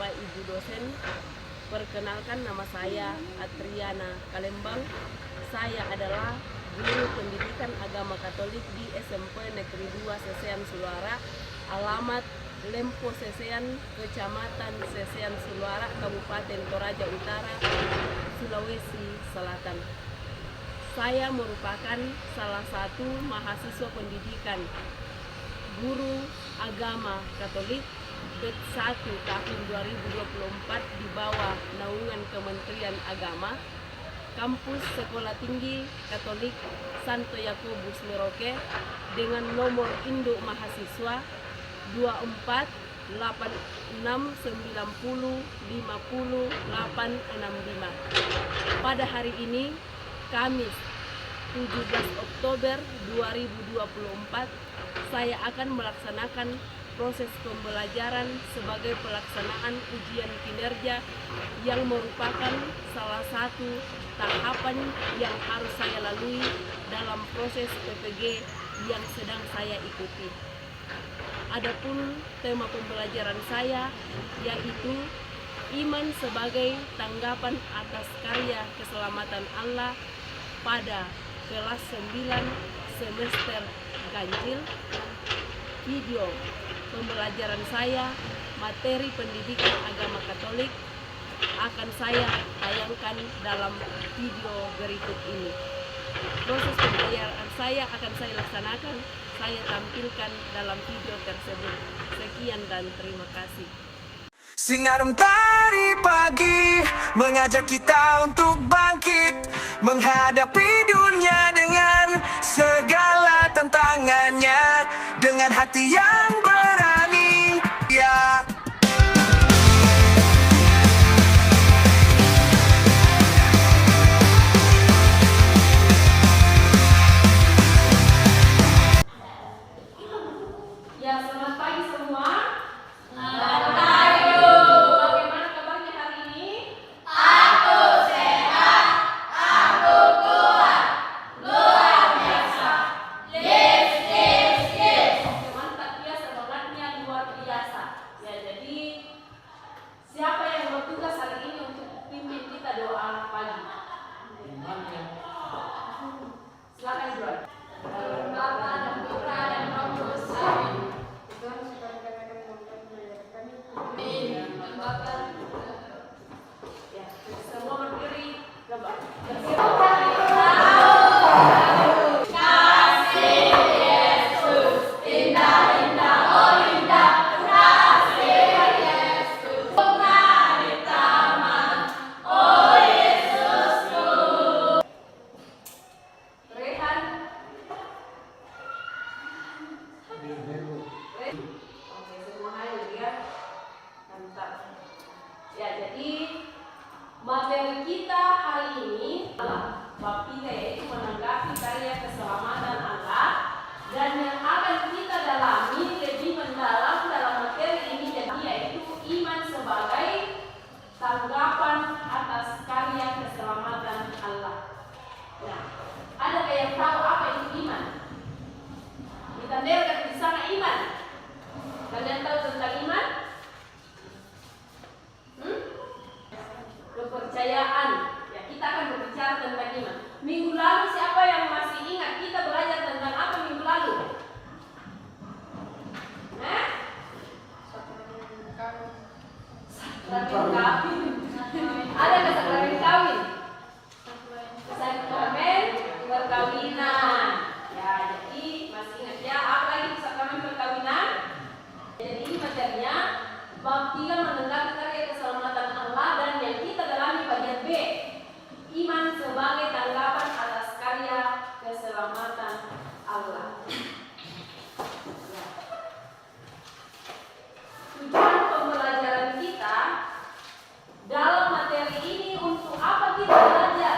para ibu dosen. Perkenalkan, nama saya Atriana Kalembang. Saya adalah guru pendidikan agama Katolik di SMP Negeri 2 Sesean Sulawara, alamat Lempo Sesean, Kecamatan Sesean Sulawara, Kabupaten Toraja Utara, Sulawesi Selatan. Saya merupakan salah satu mahasiswa pendidikan guru agama Katolik BED 1 tahun 2024 di bawah naungan Kementerian Agama, Kampus Sekolah Tinggi Katolik Santo Yakobus Merauke, dengan nomor induk mahasiswa 248690500865. Pada hari ini, Kamis 17 Oktober 2024, saya akan melaksanakan proses pembelajaran sebagai pelaksanaan ujian kinerja yang merupakan salah satu tahapan yang harus saya lalui dalam proses PPG yang sedang saya ikuti. Adapun tema pembelajaran saya yaitu iman sebagai tanggapan atas karya keselamatan Allah pada kelas 9 semester ganjil. Video pembelajaran saya materi pendidikan agama Katolik akan saya tayangkan dalam video berikut ini. Proses pembelajaran saya akan saya laksanakan, saya tampilkan dalam video tersebut. Sekian dan terima kasih. Sinar mentari pagi mengajak kita untuk bangkit, menghadapi dunia dengan segala tantangannya, dengan hati yang berani. Ya, Selamat pagi semua. Siapa yang bertugas hari ini untuk pimpin kita doa pagi? Silakan Joy. Bapa dan Putra dan Roh Kudus. Amin. Ya, semua berdiri. Ya, jadi materi kita hari ini adalah bab 3, yaitu menanggapi karya keselamatan Allah, dan yang akan kita dalami lebih mendalam dalam materi ini yaitu iman sebagai tanggapan atas karya keselamatan Allah. Nah, adakah yang tahu apa itu iman? Ditandai di sana iman. Kalian tahu tentang iman? Kepercayaan. Ya, kita akan berbicara tentang iman. Minggu lalu siapa yang masih ingat kita belajar tentang apa minggu lalu? Sakramen kawin. Ada sakramen kawin? Sakramen perkawinan. Ya, jadi masih ingat ya, apa lagi sakramen perkawinan? Jadi ini materinya bab 3 menanggapi karya keselamatan Allah, dan yang kita dalami bagian B, iman sebagai tanggapan atas karya keselamatan Allah. Ya. Tujuan pembelajaran kita dalam materi ini, untuk apa kita belajar?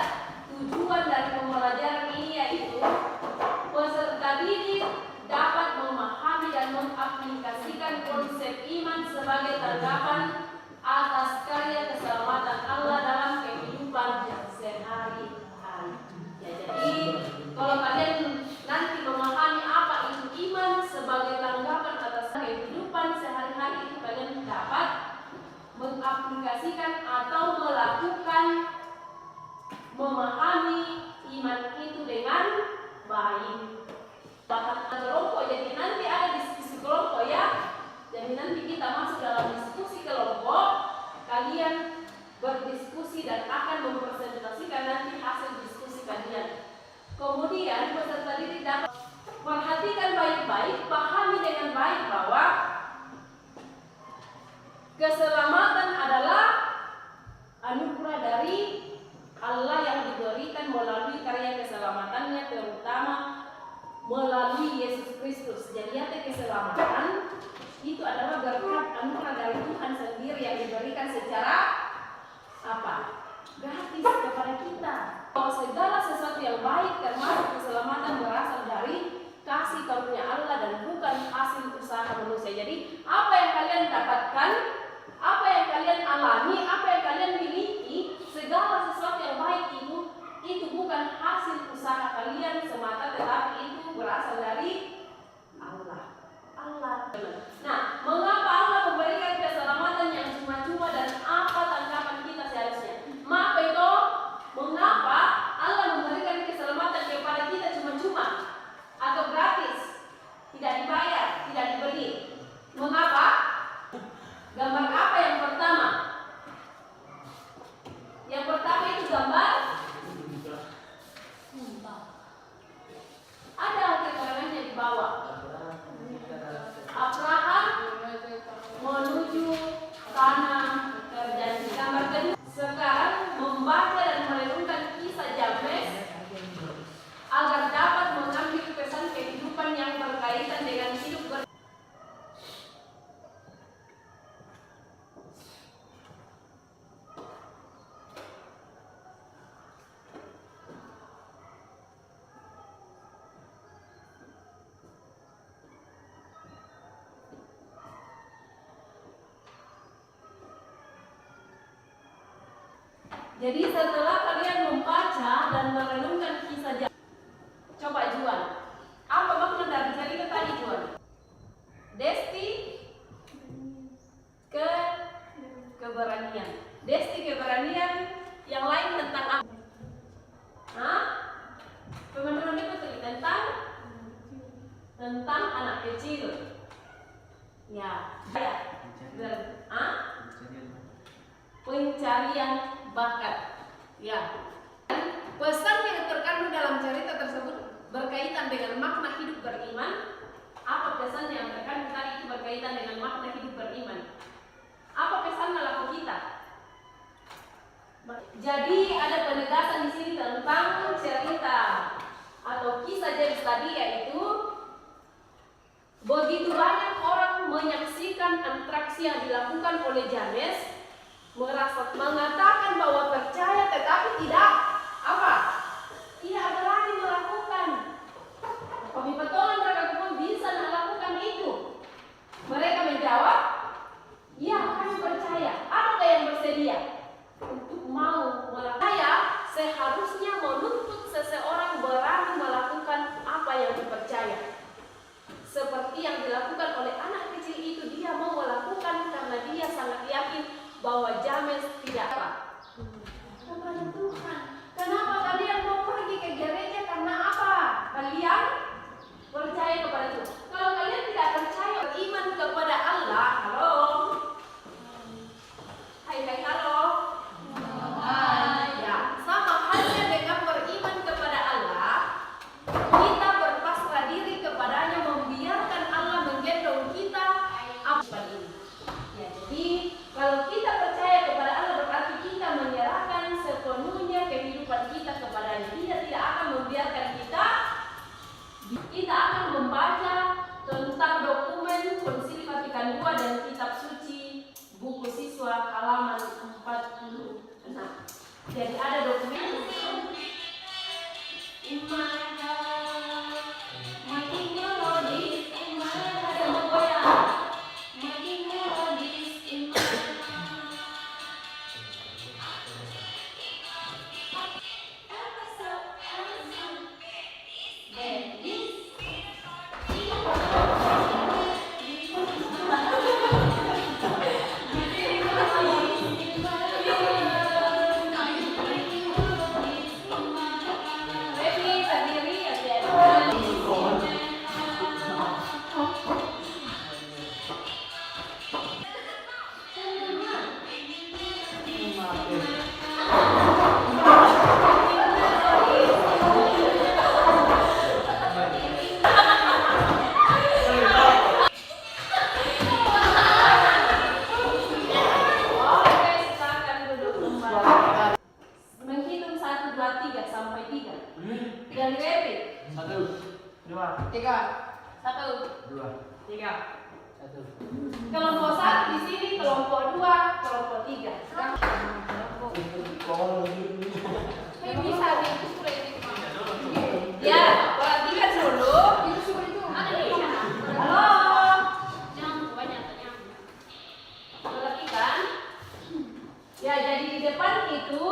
Tujuan dari pembelajaran ini yaitu peserta didik dapat memahami dan mengaplikasikan konsep iman sebagai tanggapan mengaplikasikan atau melakukan memahami iman itu dengan baik. Bahkan kelompok, jadi nanti ada diskusi kelompok ya. Jadi nanti kita masuk dalam diskusi kelompok, kalian berdiskusi dan akan mempresentasikan nanti hasil diskusi kalian. Kemudian peserta didik dapat perhatikan baik-baik, pahami dengan baik bahwa keselamatan adalah anugerah dari Allah yang diberikan melalui karya keselamatannya, terutama melalui Yesus Kristus. Jadi keselamatan itu adalah berkat anugerah dari Tuhan sendiri yang diberikan secara apa? Gratis kepada kita. Bahwa segala sesuatu yang baik termasuk keselamatan berasal dari kasih karunia Allah dan bukan hasil usaha manusia. Jadi apa yang kalian dapatkan, apa yang kalian alami, apa yang kalian miliki, segala sesuatu yang baik itu bukan hasil usaha kalian semata, tetapi itu berasal dari Allah. Nah, mengapa Allah memberikan keselamatan yang cuma-cuma dan apa tanggapan kita seharusnya? Maka itu, mengapa Allah memberikan keselamatan kepada kita cuma-cuma atau gratis, tidak dibayar, tidak dibeli? Mengapa? Gambar apa yang pertama? Yang pertama itu gambar ada keterangannya di bawah. Abraham menuju tanah terjanji. Gambar kedua, sekarang membaca dan merenungkan kisah Jabez agar dapat mengambil pesan kehidupan yang berkaitan dengan hidup Jadi setelah kalian membaca dan merenungkan kisah Jabez, coba Juan, apa makna dari cerita tadi Juan? Desti keberanian. Desti keberanian, yang lain tentang apa? Hah? Teman-teman itu tentang anak kecil. Ya. Pencarian bakat. Ya. Pesan yang terkandung dalam cerita tersebut berkaitan dengan makna hidup beriman. Apa pesan yang terkandung tadi itu berkaitan dengan makna hidup beriman? Apa pesan laku kita? Jadi ada penegasan di sini tentang cerita atau kisah Jabez tadi, yaitu begitu banyak orang menyaksikan atraksi yang dilakukan oleh Jabez, mengatakan bahwa percaya tetapi tidak apa? Tidak berani melakukan. Kami betulan mereka pun bisa melakukan itu. Mereka menjawab, ya kami percaya. Adakah yang bersedia untuk mau melakukan? Saya seharusnya menuntut seseorang berani melakukan apa yang dipercaya. Seperti yang dilakukan oleh anak kecil itu, dia mau melakukan karena dia sangat yakin bahwa Jabez tidak apa kepada Tuhan. Kenapa kalian mau pergi ke gereja? Karena apa? Kalian percaya kepada Tuhan. Kalau kalian tidak percaya, beriman kepada Allah, halo? Hai, halo? Hai. Ya, sama halnya dengan beriman kepada Allah, kita berpasrah diri kepadanya, membiarkan Allah menggendong kita apa ini. Ya, jadi kalau kita percaya kepada Allah berarti kita menyerahkan sepenuhnya kehidupan kita kepadanya. Dia tidak akan membiarkan kita. Kita akan membaca tentang dokumen Konsili Vatikan II dan Kitab Suci buku siswa halaman 46. Jadi ada dokumen Tiga. Satu. Dua. Tiga. Satu. Kelompok satu di sini, kelompok dua, kelompok tiga. Bisa nih, ya, perhatikan dulu. Halo. Perhatikan. Ya, jadi di depan itu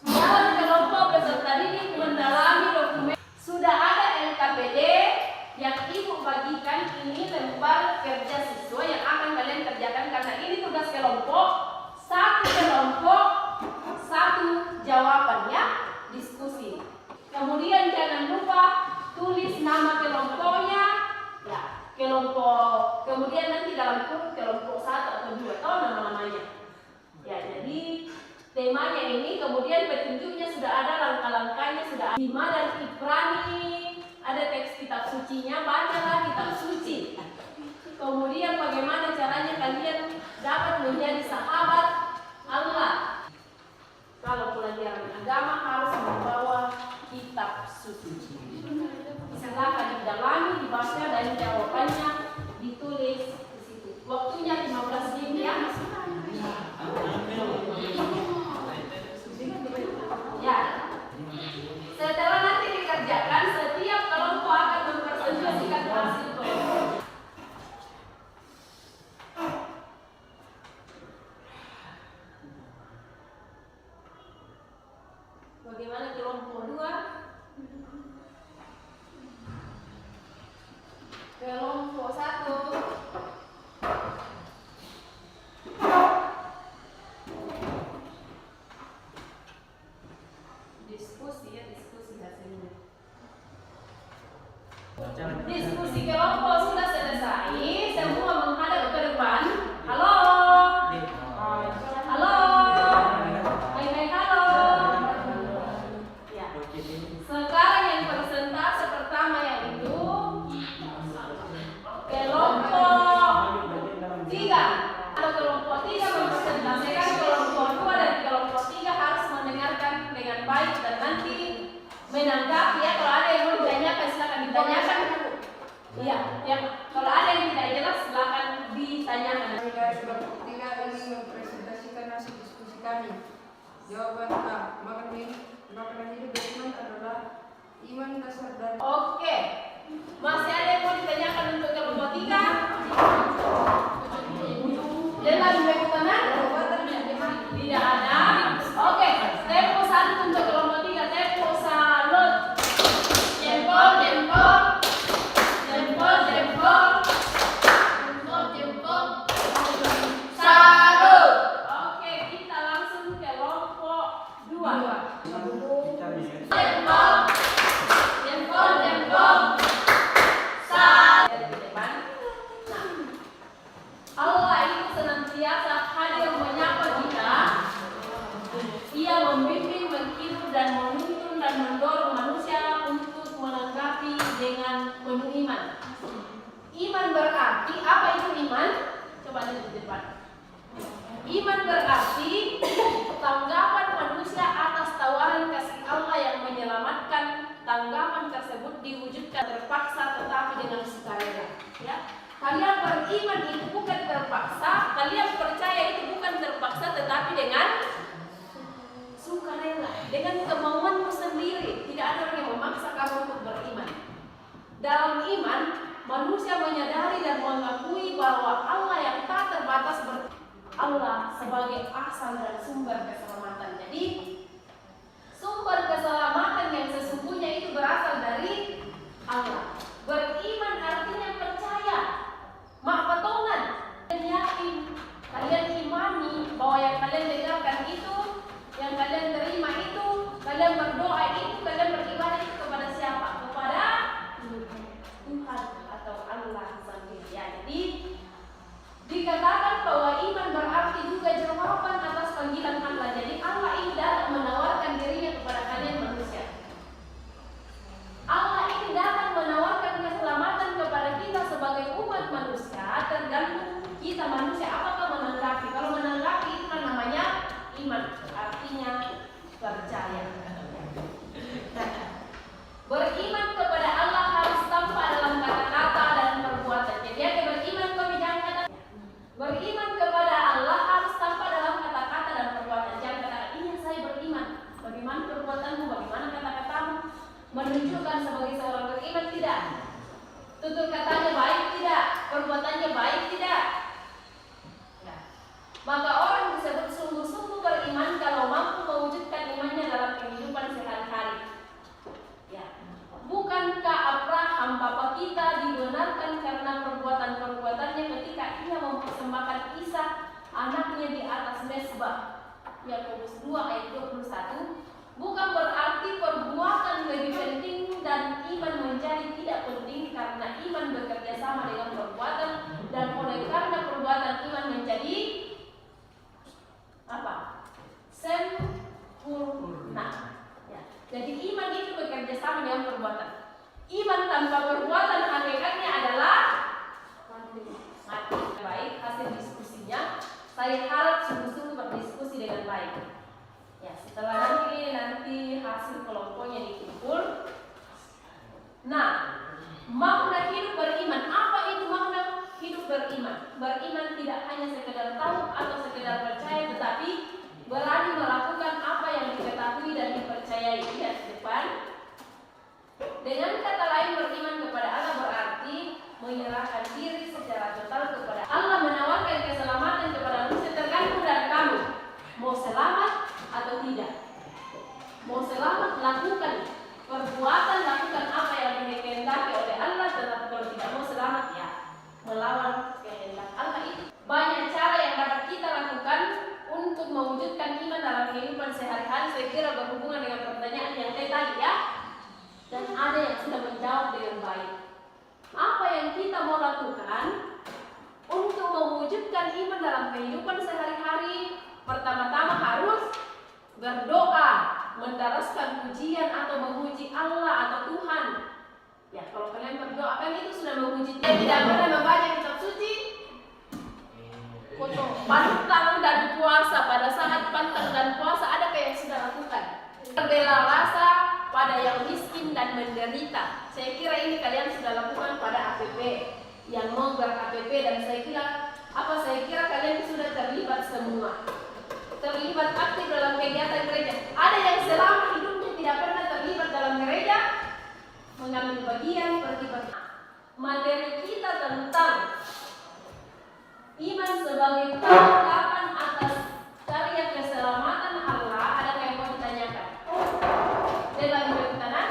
dalam kelompok peserta didik mendalami dokumen. Sudah ada LKPD yang ibu bagikan, ini lembar kerja siswa yang akan kalian kerjakan karena ini tugas kelompok. Satu kelompok, satu jawaban ya, diskusi. Kemudian jangan lupa tulis nama kelompoknya, ya, kelompok. Kemudian nanti dalam kurung kelompok 1 atau 2 tahu nama-namanya. Ya, jadi temanya ini, kemudian petunjuknya sudah ada, langkah-langkahnya sudah ada. Lima dan Ibrani, ada teks kitab sucinya, bacalah kitab suci. Kemudian bagaimana caranya kalian dapat menjadi sahabat Allah. Kalau pelajaran agama harus membawa kitab suci. Silakan didalami, dibaca dan jawabannya ditulis di situ. Waktunya 15 menit ya. Ya. Setelah nanti dikerjakan, setiap kelompok akan mempresentasikan hasil kelompok. Bagaimana kelompok 2? Kelompok 1. Diskusi ya, diskusi hasilnya. Diskusi kelompok sudah selesai, semua menghadap ke depan. Halo. Halo. Hai, halo. Ya. Sekarang yang persentase pertama yaitu kelompok 3. Atau kelompok 3 mempresentasikan kelompok 2 dan kelompok 3 harus mendengarkan dengan baik dan nanti menanggapi ya. Kalau ada yang mau ditanyakan silakan ditanyakan. Iya, yang kalau ada yang tidak jelas silakan ditanyakan. Dari kelompok 3 ingin mempresentasikan hasil diskusi kami. Jawaban A. Makanan hidup beriman adalah iman dasar dan. Oke. Masih ada yang mau ditanyakan untuk kelompok 3? Dalam bagaimana? Tidak ada. Oke, tempo 1 untuk kelompok 3. Tempo salut. Jempol, jempol. Jempol, jempol. Jempol, jempol. Salut. Oke, kita langsung ke kelompok 2. Jempol. Jempol, jempol. Salut. Di depan. Nah, Allah itu senantiasa hadir menyapa kita. Ia membimbing, menghidup dan menuntun dan mendorong manusia untuk menanggapi dengan penuh iman. Iman berarti apa itu iman? Coba lihat di depan. Iman berarti tanggapan manusia atas tawaran kasih Allah yang menyelamatkan. Tanggapan tersebut diwujudkan terpaksa tetapi dengan sukarela. Ya. Kalian beriman itu bukan terpaksa, kalian percaya itu bukan terpaksa tetapi dengan sukarela, dengan kemauanmu sendiri. Tidak ada orang yang memaksa kamu untuk beriman. Dalam iman, manusia menyadari dan mengakui bahwa Allah yang tak terbatas Allah sebagai asal dan sumber keselamatan. Jadi, sumber keselamatan yang sesungguhnya itu berasal dari Allah. Beriman artinya percaya, makpatongan, dan yakin. Kalian imani bahwa yang kalian dengarkan itu, yang kalian terima itu, kalian berdoa itu, kalian beribadah itu kepada siapa? Kepada Tuhan atau Allah sendiri. Ya, jadi dikatakan bahwa iman berarti juga jawaban atas panggilan Allah. Jadi Allah ini datang menawarkan dirinya kepada kalian manusia. Allah ini datang menawarkan batunya di atas mezbah. Yakobus 2 ayat 21. Bukan berarti perbuatan lebih penting dan iman menjadi tidak penting, karena iman bekerja sama dengan perbuatan, dan oleh karena perbuatan iman menjadi apa? Sempurna. Ya. Jadi iman itu bekerja sama dengan perbuatan. Iman tanpa perbuatan hakikatnya adalah mati. Baik, hasil diskusinya saya harap sungguh-sungguh berdiskusi dengan baik. Ya, setelah nanti hasil kelompoknya dikumpul. Nah, makna hidup beriman. Apa itu makna hidup beriman? Beriman tidak hanya sekedar tahu atau sekedar percaya, tetapi berani melakukan apa yang diketahui dan dipercayai. Lihat di depan. Dengan kata lain, beriman kepada Allah berarti menyerahkan diri secara total kepada Allah, menawarkan keselamatan kepada manusia, tergantung dari kamu mau selamat atau tidak. Mau selamat, lakukan perbuatan, lakukan apa yang dikehendaki oleh Allah. Tetapi kalau tidak mau selamat, ya melawan kehendak Allah. Itu banyak cara yang dapat kita lakukan untuk mewujudkan iman dalam kehidupan sehari-hari. Saya kira berhubungan dengan pertanyaan yang tadi ya, dan ada yang sudah menjawab dengan baik. Apa yang kita mau lakukan untuk mewujudkan iman dalam kehidupan sehari-hari? Pertama-tama harus berdoa, mendaraskan pujian atau memuji Allah atau Tuhan. Ya, kalau kalian berdoa kan itu sudah memuji Dia. Tidak pernah membaca kitab suci, foto pantang dan puasa. Pada saat pantang dan puasa, ada yang sudah lakukan? Berbela rasa pada yang miskin dan menderita. Saya kira ini kalian sudah lakukan pada APP, yang mau ber-APP, dan saya kira kalian sudah terlibat semua. Terlibat aktif dalam kegiatan gereja. Ada yang selama hidupnya tidak pernah terlibat dalam gereja, mengambil bagian pergi-pergi. Materi kita tentang iman sebagai pengharapan atas karya keselamatan Allah. Ada yang mau ditanyakan? Dalam berkenan,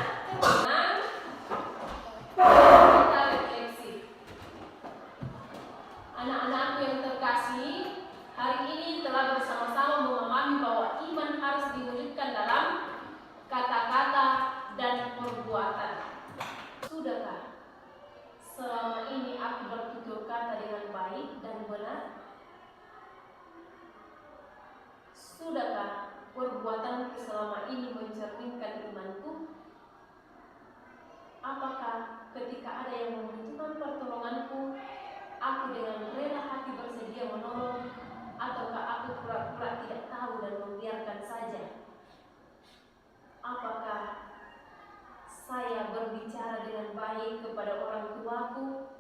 kita refleksi. Anak-anakku yang terkasih, hari ini telah bersama-sama memahami bahwa iman harus diwujudkan dalam kata-kata dan perbuatan. Sudahkah selama ini aku bertutur kata dengan baik dan benar? Sudahkah perbuatanku selama ini mencerminkan imanku? Apakah ketika ada yang membutuhkan pertolonganku, aku dengan rela hati bersedia menolong, ataukah aku pura-pura tidak tahu dan membiarkan saja? Apakah saya berbicara dengan baik kepada orang tuaku,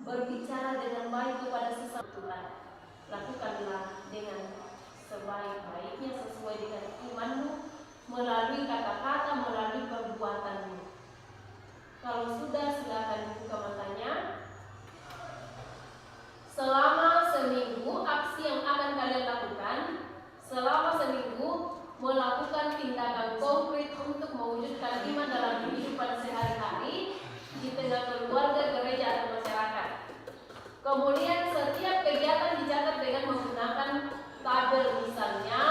berbicara dengan baik kepada sesama? Tuhan, lakukanlah dengan sebaik-baiknya sesuai dengan imanmu, melalui kata-kata, melalui perbuatanmu. Kalau sudah, silakan buka matanya. Selama seminggu, aksi yang akan kalian lakukan selama seminggu, melakukan tindakan konkret untuk mewujudkan iman dalam kehidupan sehari-hari di tengah keluarga, gereja, atau masyarakat. Kemudian setiap kegiatan dicatat dengan menggunakan tabel. Misalnya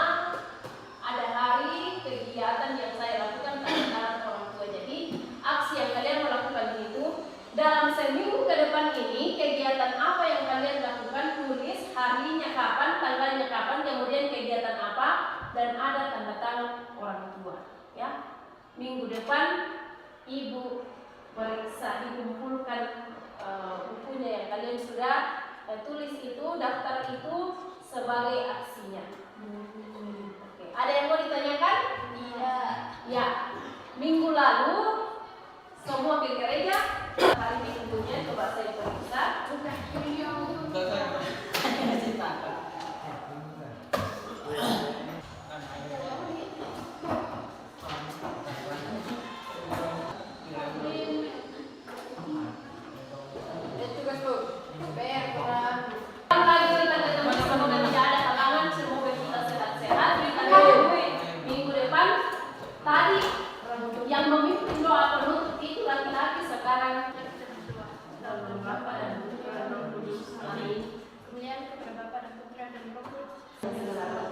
ada hari kegiatan yang saya lakukan tanpa orang tua. Jadi aksi yang kalian melakukan itu dalam seminggu ke depan ini, kegiatan apa yang kalian lakukan, tulis harinya kapan, tanggalnya kapan, kemudian kegiatan apa, dan ada tanda tangan orang tua. Ya, minggu depan ibu periksa, dikumpulkan bukunya yang kalian sudah tulis itu, daftar itu sebagai aksinya. Oke. Ada yang mau ditanyakan? Iya. Ya, minggu lalu semua ke gereja. Hari minggunya coba saya periksa. Lagi kita ketemu, semoga tidak ada halangan, semoga Terima kasih.